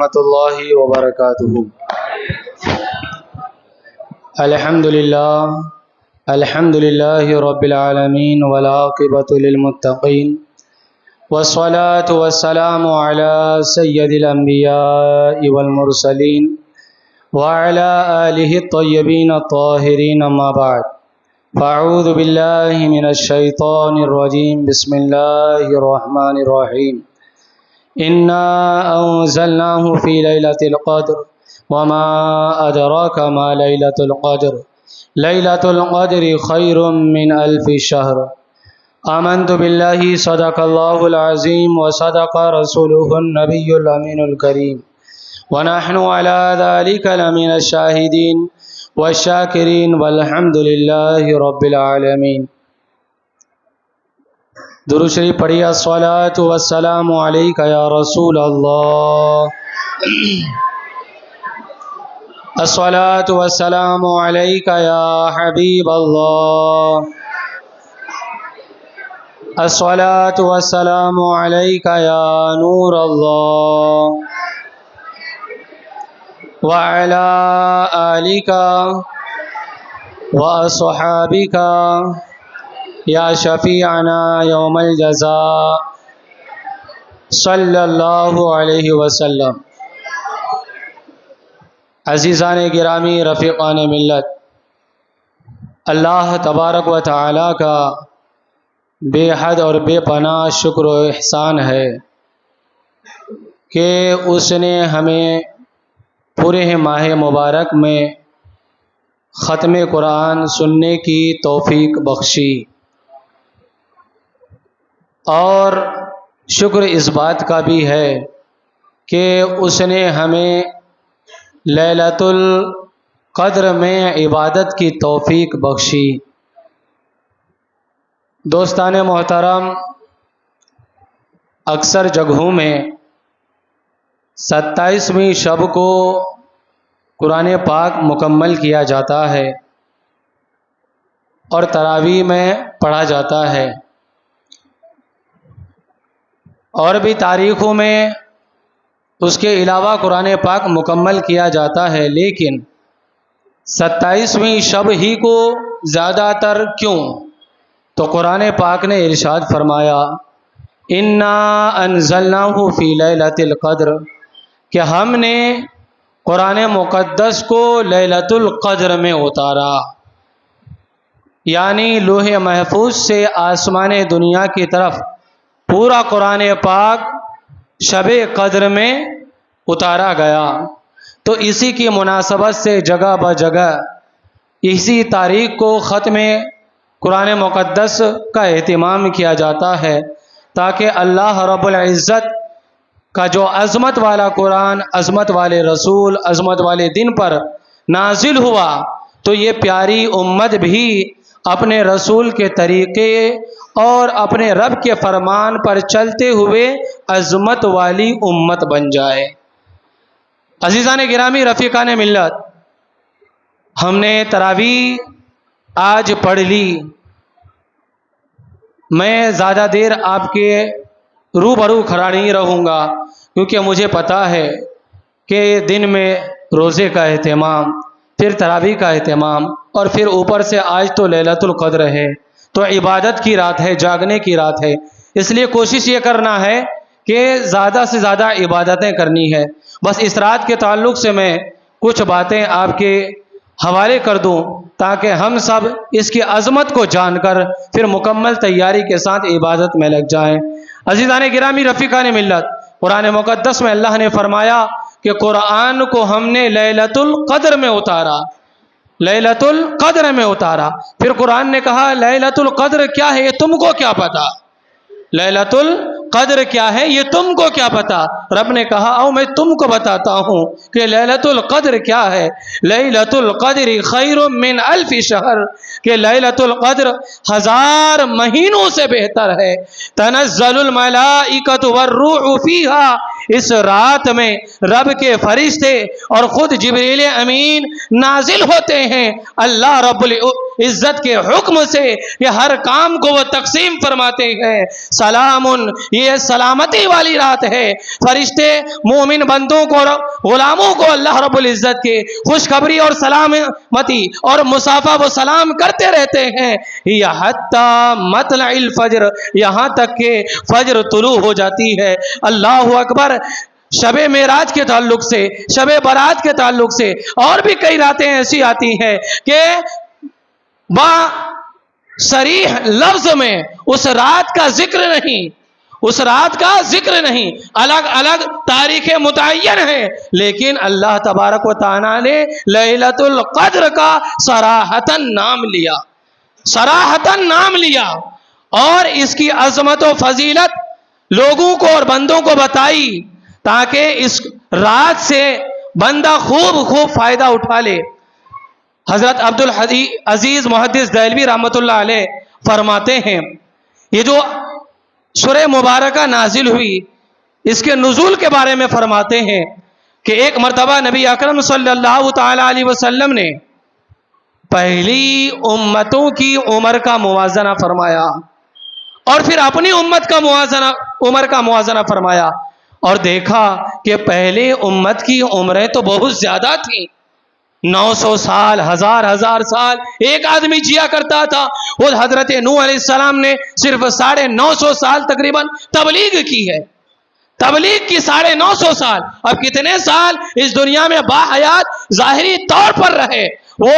ورحمۃ اللہ وبرکاتہ۔ الحمد للہ رب العالمین والعاقبۃ للمتقین والصلاة والسلام علی سید الانبیاء والمرسلین وعلی آلہ الطیبین الطاہرین، اما بعد فاعوذ باللہ من الشیطان الرجیم، بسم اللہ الرحمن الرحیم۔ انا انزلناہ فی لیلۃ القدر وما ادراک ما لیلۃ القدر لیلۃ القدر خیر من الف شہر۔ آمنت باللہ صدق اللہ العظیم وصدق رسولہ النبی الامین الکریم ونحن علی ذلک لمن الشاہدین والشاکرین والحمد للہ رب العالمین۔ درود شریف پڑھیے۔ الصلاۃ والسلام علیک یا رسول اللہ، الصلاۃ والسلام علیک یا حبیب اللہ، الصلاۃ والسلام علیک یا نور اللہ، وعلی آلک واصحابک یا شفیعنا یوم الجزاء صلی اللہ علیہ وسلم۔ عزیزان گرامی، رفیقان ملت، اللہ تبارک و تعالی کا بے حد اور بے پناہ شکر و احسان ہے کہ اس نے ہمیں پورے ماہ مبارک میں ختم قرآن سننے کی توفیق بخشی، اور شکر اس بات کا بھی ہے کہ اس نے ہمیں لیلۃ القدر میں عبادت کی توفیق بخشی۔ دوستان محترم، اکثر جگہوں میں 27ویں شب کو قرآن پاک مکمل کیا جاتا ہے اور تراویح میں پڑھا جاتا ہے، اور بھی تاریخوں میں اس کے علاوہ قرآن پاک مکمل کیا جاتا ہے، لیکن 27ویں شب ہی کو زیادہ تر کیوں؟ تو قرآن پاک نے ارشاد فرمایا، انا انزلناہ فی لیلۃ القدر، کہ ہم نے قرآن مقدس کو لیلۃ القدر میں اتارا، یعنی لوح محفوظ سے آسمان دنیا کی طرف پورا قرآن پاک شب قدر میں اتارا گیا۔ تو اسی کی مناسبت سے جگہ بہ جگہ اسی تاریخ کو ختم قرآن مقدس کا اہتمام کیا جاتا ہے، تاکہ اللہ رب العزت کا جو عظمت والا قرآن، عظمت والے رسول، عظمت والے دن پر نازل ہوا، تو یہ پیاری امت بھی اپنے رسول کے طریقے اور اپنے رب کے فرمان پر چلتے ہوئے عظمت والی امت بن جائے۔ عزیزان گرامی، رفیقان ملت، ہم نے تراویح آج پڑھ لی۔ میں زیادہ دیر آپ کے روبرو کھڑا نہیں رہوں گا، کیونکہ مجھے پتہ ہے کہ دن میں روزے کا اہتمام، پھر تراویح کا اہتمام، اور پھر اوپر سے آج تو لیلۃ القدر ہے، تو عبادت کی رات ہے، جاگنے کی رات ہے۔ اس لیے کوشش یہ کرنا ہے کہ زیادہ سے زیادہ عبادتیں کرنی ہے۔ بس اس رات کے تعلق سے میں کچھ باتیں آپ کے حوالے کر دوں، تاکہ ہم سب اس کی عظمت کو جان کر پھر مکمل تیاری کے ساتھ عبادت میں لگ جائیں۔ عزیزان گرامی، رفیقان ملت، قرآن مقدس میں اللہ نے فرمایا کہ قرآن کو ہم نے لیلۃ القدر میں اتارا، لیلۃ القدر میں اتارا۔ پھر قرآن نے کہا لیلۃ القدر کیا ہے، یہ تم کو کیا پتا؟ لیلۃ القدر کیا ہے، یہ تم کو کیا پتا؟ رب نے کہا آؤ میں تم کو بتاتا ہوں کہ لیلۃ القدر کیا ہے۔ لیلۃ القدر خیر من الف شہر، کہ لیلۃ القدر 1000 مہینوں سے بہتر ہے۔ تنزل الملائکۃ والروح فیہا، اس رات میں رب کے فرشتے اور خود جبریل امین نازل ہوتے ہیں۔ اللہ رب عزت کے حکم سے کہ ہر کام کو وہ تقسیم فرماتے ہیں۔ سلامن، یہ سلامتی والی رات ہے۔ فرشتے مومن بندوں کو، غلاموں کو اللہ رب العزت کے خوشخبری اور سلامتی اور مصافحہ و سلام کرتے رہتے ہیں، حتیٰ مطلع الفجر، یہاں تک کہ فجر طلوع ہو جاتی ہے۔ اللہ اکبر۔ شب معراج کے تعلق سے، شب برات کے تعلق سے اور بھی کئی راتیں ایسی آتی ہیں کہ با صریح لفظ میں اس رات کا ذکر نہیں، اس رات کا ذکر نہیں، الگ الگ تاریخ متعین ہے، لیکن اللہ تبارک و تعالیٰ نے لیلۃ القدر کا صراحتاً نام لیا، صراحتاً نام لیا، اور اس کی عظمت و فضیلت لوگوں کو اور بندوں کو بتائی تاکہ اس رات سے بندہ خوب فائدہ اٹھا لے۔ حضرت عبدالعزیز محدث دہلوی رحمۃ اللہ علیہ فرماتے ہیں، یہ جو سورہ مبارکہ نازل ہوئی، اس کے نزول کے بارے میں فرماتے ہیں کہ ایک مرتبہ نبی اکرم صلی اللہ تعالی علیہ وسلم نے پہلی امتوں کی عمر کا موازنہ فرمایا اور پھر اپنی امت کا عمر کا موازنہ فرمایا، اور دیکھا کہ پہلے امت کی عمریں تو بہت زیادہ تھیں، 900 سال، ہزار سال ایک آدمی جیا کرتا تھا۔ وہ حضرت نوح علیہ السلام نے صرف 950 سال تقریباً تبلیغ کی ہے، تبلیغ کی 950 سال۔ اب کتنے سال اس دنیا میں باحیات ظاہری طور پر رہے وہ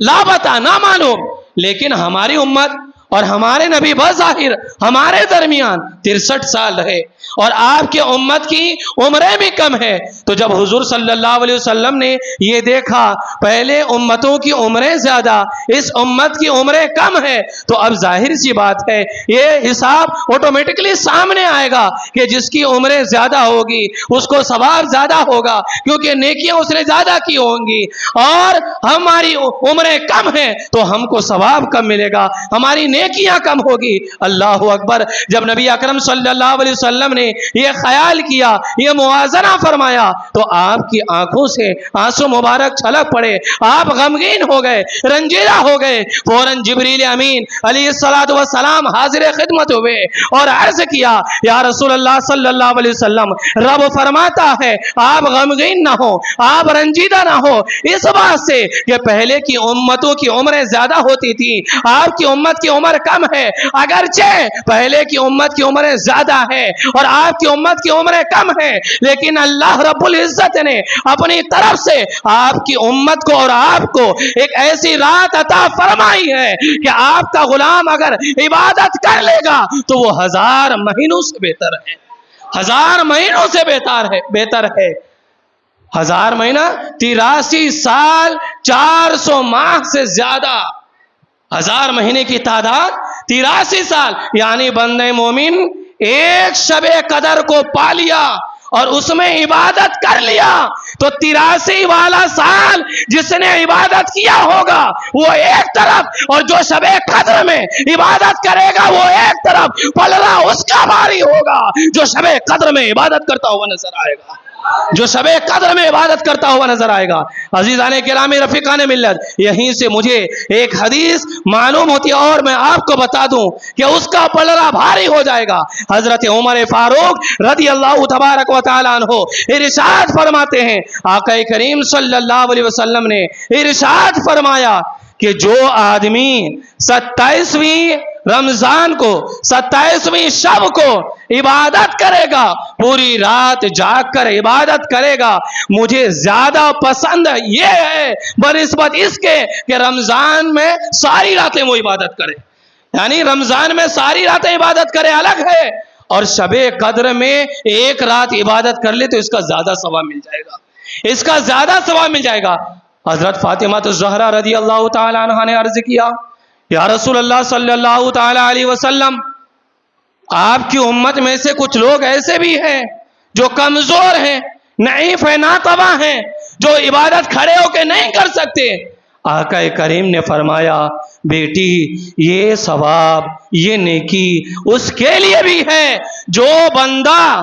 لاپتہ، نامعلوم، لیکن ہماری امت اور ہمارے نبی بظاہر ہمارے درمیان 63 سال رہے، اور آپ کے امت کی عمریں بھی کم ہے۔ تو جب حضور صلی اللہ علیہ وسلم نے یہ دیکھا پہلے امتوں کی عمریں زیادہ، اس امت کی عمریں کم ہے، تو اب ظاہر سی بات ہے یہ حساب آٹومیٹکلی سامنے آئے گا کہ جس کی عمریں زیادہ ہوگی اس کو ثواب زیادہ ہوگا، کیونکہ نیکیاں اس نے زیادہ کی ہوں گی، اور ہماری عمریں کم ہیں تو ہم کو ثواب کم ملے گا، ہماری نیکیاں کم ہوگی۔ اللہ اکبر۔ جب نبی اکرم صلی اللہ علیہ وسلم نے یہ خیال کیا، یہ موازنہ فرمایا، تو آپ کی آنکھوں سے آنسو مبارک چھلک پڑے، آپ غمگین ہو گئے، رنجیدہ ہو گئے۔ فوراً جبریل امین علیہ السلام حاضر خدمت ہوئے اور عرض کیا، یا رسول اللہ صلی اللہ علیہ وسلم، رب فرماتا ہے آپ غمگین نہ ہو، آپ رنجیدہ نہ ہو اس بات سے کہ پہلے کی امتوں کی عمریں زیادہ ہوتی تھی، آپ کی امت کی عمر کم ہے، اگرچہ پہلے کی امت کی عمریں زیادہ ہے اور آپ کی امت کی عمریں کم ہیں، لیکن اللہ رب العزت نے اپنی طرف سے آپ کی امت کو اور آپ کو ایک ایسی رات عطا فرمائی ہے کہ آپ کا غلام اگر عبادت کر لے گا تو وہ 1000 مہینوں سے بہتر ہے، 1000 مہینوں سے بہتر ہے۔ 1000 مہینہ 83 سال 400 ماہ سے زیادہ، 1000 مہینے کی تعداد 83 سال، یعنی بندے مومن ایک شب قدر کو پا لیا اور اس میں عبادت کر لیا تو 83 والا سال جس نے عبادت کیا ہوگا وہ ایک طرف، اور جو شب قدر میں عبادت کرے گا وہ ایک طرف، پلڑا اس کا بھاری ہوگا جو شب قدر میں عبادت کرتا ہوا نظر آئے گا، جو شب قدر میں عبادت کرتا ہوا نظر آئے گا۔ عزیزان گرامی، رفیقان ملت، یہیں سے مجھے ایک حدیث معلوم ہوتی ہے اور میں آپ کو بتا دوں کہ اس کا پلڑا بھاری ہو جائے گا۔ حضرت عمر فاروق رضی اللہ تبارک و تعالیٰ عنہ ارشاد فرماتے ہیں، آقا کریم صلی اللہ علیہ وسلم نے ارشاد فرمایا کہ جو آدمی 27ویں رمضان کو، 27ویں شب کو عبادت کرے گا، پوری رات جاگ کر عبادت کرے گا، مجھے زیادہ پسند یہ ہے بنسبت اس کے کہ رمضان میں ساری راتیں وہ عبادت کرے، یعنی رمضان میں ساری راتیں عبادت کرے الگ ہے، اور شب قدر میں ایک رات عبادت کر لے تو اس کا زیادہ ثواب مل جائے گا، اس کا زیادہ ثواب مل جائے گا۔ حضرت فاطمہ الزہرا رضی اللہ تعالی عنہا نے عرض کیا، یا رسول اللہ صلی اللہ تعالی علیہ وسلم، آپ کی امت میں سے کچھ لوگ ایسے بھی ہیں جو کمزور ہیں، نعیف ہیں، ناتواں ہیں، جو عبادت کھڑے ہو کے نہیں کر سکتے۔ آقا کریم نے فرمایا، بیٹی یہ ثواب، یہ نیکی اس کے لیے بھی ہے جو بندہ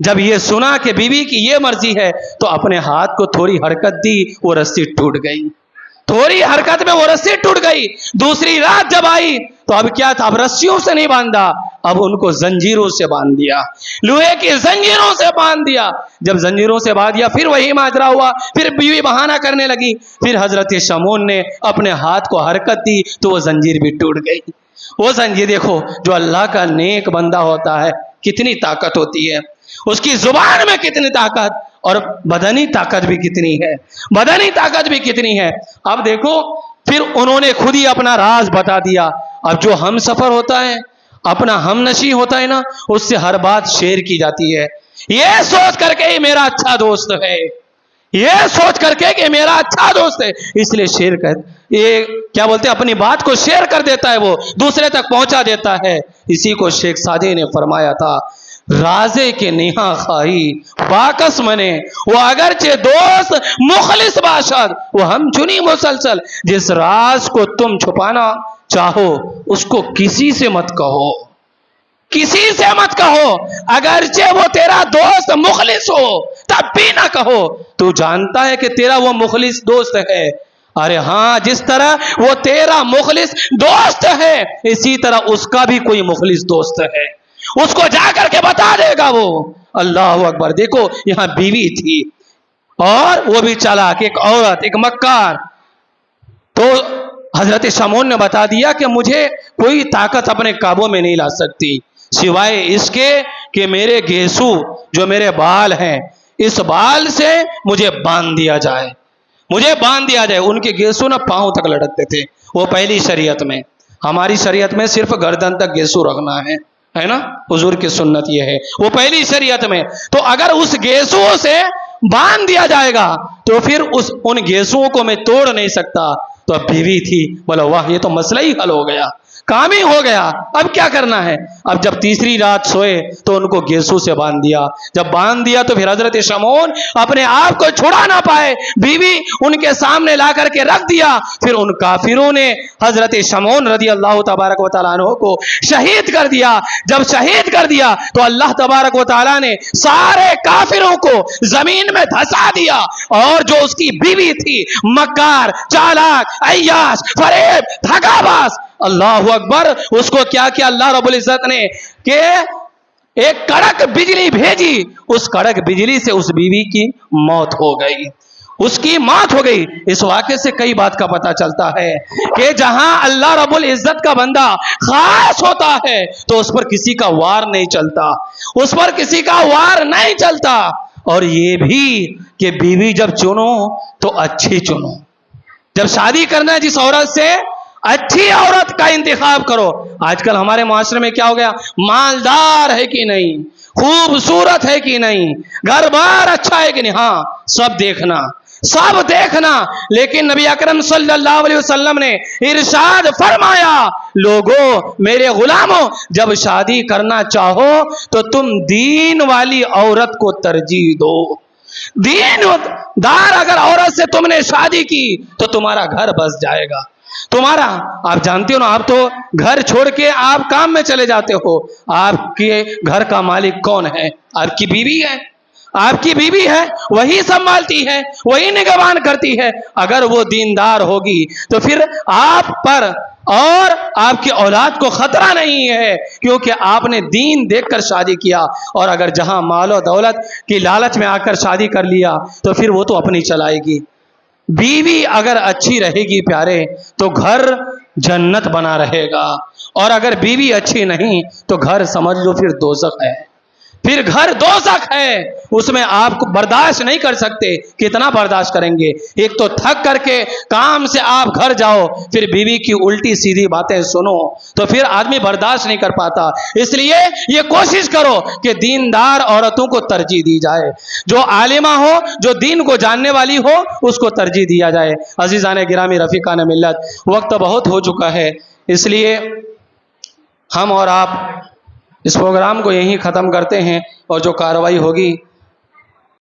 جب یہ سنا کہ بیوی کی یہ مرضی ہے تو اپنے ہاتھ کو تھوڑی حرکت دی، وہ رسی ٹوٹ گئی، تھوڑی حرکت میں وہ رسی ٹوٹ گئی۔ دوسری رات جب آئی تو اب کیا تھا، اب رسیوں سے نہیں باندھا، اب ان کو زنجیروں سے باندھ دیا، لوہے کی زنجیروں سے باندھ دیا۔ جب زنجیروں سے باندھ دیا پھر وہی ماجرا ہوا، پھر بیوی بہانہ کرنے لگی، پھر حضرت شمعون نے اپنے ہاتھ کو حرکت دی تو وہ زنجیر بھی ٹوٹ گئی۔ وہ زنجیر دیکھو، جو اللہ کا نیک بندہ ہوتا ہے کتنی طاقت ہوتی ہے، اس کی زبان میں کتنی طاقت، اور بدنی طاقت بھی کتنی ہے، بدنی طاقت بھی کتنی ہے۔ اب دیکھو پھر انہوں نے خود ہی اپنا راز بتا دیا۔ اب جو ہم سفر ہوتا ہے، اپنا ہم نشیں ہوتا ہے نا، اس سے ہر بات شیئر کی جاتی ہے، یہ سوچ کر کے میرا اچھا دوست ہے، یہ سوچ کر کے کہ میرا اچھا دوست ہے، اس لیے شیئر کر، یہ کیا بولتے ہیں، اپنی بات کو شیئر کر دیتا ہے، وہ دوسرے تک پہنچا دیتا ہے۔ اسی کو شیخ سعدی نے فرمایا تھا، رازے کے نہا خواہی باکس منے، وہ اگرچہ دوست مخلص باشد وہ ہم چنی مسلسل۔ جس راز کو تم چھپانا چاہو اس کو کسی سے مت کہو، کسی سے مت کہو، اگرچہ وہ تیرا دوست مخلص ہو تب بھی نہ کہو، تو جانتا ہے کہ تیرا وہ مخلص دوست ہے۔ ارے ہاں، جس طرح وہ تیرا مخلص دوست ہے اسی طرح اس کا بھی کوئی مخلص دوست ہے، اس کو جا کر کے بتا دے گا وہ۔ اللہ اکبر۔ دیکھو یہاں بیوی تھی اور وہ بھی چالاک، ایک عورت، ایک مکار، تو حضرت شمعون نے بتا دیا کہ مجھے کوئی طاقت اپنے قابو میں نہیں لا سکتی سوائے اس کے کہ میرے گیسو جو میرے بال ہیں، اس بال سے مجھے باندھ دیا جائے، مجھے باندھ دیا جائے۔ ان کے گیسو نہ پاؤں تک لٹکتے تھے، وہ پہلی شریعت میں، ہماری شریعت میں صرف گردن تک گیسو رکھنا ہے نا، حضور کی سنت یہ ہے، وہ پہلی شریعت میں۔ تو اگر اس گیسو سے باندھ دیا جائے گا تو پھر ان گیسوؤں کو میں توڑ نہیں سکتا۔ تو اب بیوی تھی، بولا واہ یہ تو مسئلہ ہی حل ہو گیا، کام ہی ہو گیا، اب کیا کرنا ہے۔ اب جب تیسری رات سوئے تو ان کو گیسو سے باندھ دیا، جب باندھ دیا تو پھر حضرت شمعون اپنے آپ کو چھڑا نہ پائے، بیوی ان کے سامنے لا کر کے رکھ دیا۔ پھر ان کافروں نے حضرت شمعون رضی اللہ تبارک و تعالیٰ عنہ کو شہید کر دیا۔ جب شہید کر دیا تو اللہ تبارک و تعالیٰ نے سارے کافروں کو زمین میں دھسا دیا، اور جو اس کی بیوی تھی مکار، چالاک، عیاش، فریب، دھگا باز، اللہ اکبر، اس کو کیا کیا اللہ رب العزت نے کہ ایک کڑک بجلی بھیجی، اس کڑک بجلی سے اس بیوی کی موت ہو گئی، اس کی موت ہو گئی۔ اس واقعے سے کئی بات کا پتہ چلتا ہے کہ جہاں اللہ رب العزت کا بندہ خاص ہوتا ہے تو اس پر کسی کا وار نہیں چلتا، اس پر کسی کا وار نہیں چلتا۔ اور یہ بھی کہ بیوی جب چنو تو اچھی چنو، جب شادی کرنا ہے جس عورت سے اچھی عورت کا انتخاب کرو۔ آج کل ہمارے معاشرے میں کیا ہو گیا، مالدار ہے کہ نہیں، خوبصورت ہے کہ نہیں، گھر بار اچھا ہے کہ نہیں، ہاں سب دیکھنا، سب دیکھنا۔ لیکن نبی اکرم صلی اللہ علیہ وسلم نے ارشاد فرمایا، لوگوں میرے غلاموں، جب شادی کرنا چاہو تو تم دین والی عورت کو ترجیح دو۔ دین دار اگر عورت سے تم نے شادی کی تو تمہارا گھر بس جائے گا، تمہارا، آپ جانتے ہو نا، آپ تو گھر چھوڑ کے آپ کام میں چلے جاتے ہو، آپ کے گھر کا مالک کون ہے؟ آپ کی بیوی ہے، آپ کی بیوی ہے، وہی سنبھالتی ہے، وہی نگہبان کرتی ہے۔ اگر وہ دیندار ہوگی تو پھر آپ پر اور آپ کی اولاد کو خطرہ نہیں ہے، کیونکہ آپ نے دین دیکھ کر شادی کیا۔ اور اگر جہاں مال و دولت کی لالچ میں آ کر شادی کر لیا تو پھر وہ تو اپنی چلائے گی۔ بیوی اگر اچھی رہے گی پیارے تو گھر جنت بنا رہے گا، اور اگر بیوی اچھی نہیں تو گھر سمجھ لو پھر دوزخ ہے، پھر گھر دوزخ ہے، اس میں آپ کو برداشت نہیں کر سکتے۔ کتنا برداشت کریں گے؟ ایک تو تھک کر کے کام سے آپ گھر جاؤ، پھر بیوی کی الٹی سیدھی باتیں سنو، تو پھر آدمی برداشت نہیں کر پاتا۔ اس لیے یہ کوشش کرو کہ دیندار عورتوں کو ترجیح دی جائے، جو عالمہ ہو، جو دین کو جاننے والی ہو، اس کو ترجیح دیا جائے۔ عزیزان گرامی، رفیقان ملت، وقت بہت ہو چکا ہے، اس لیے ہم اور آپ اس پروگرام کو یہیں ختم کرتے ہیں، اور جو کارروائی ہوگی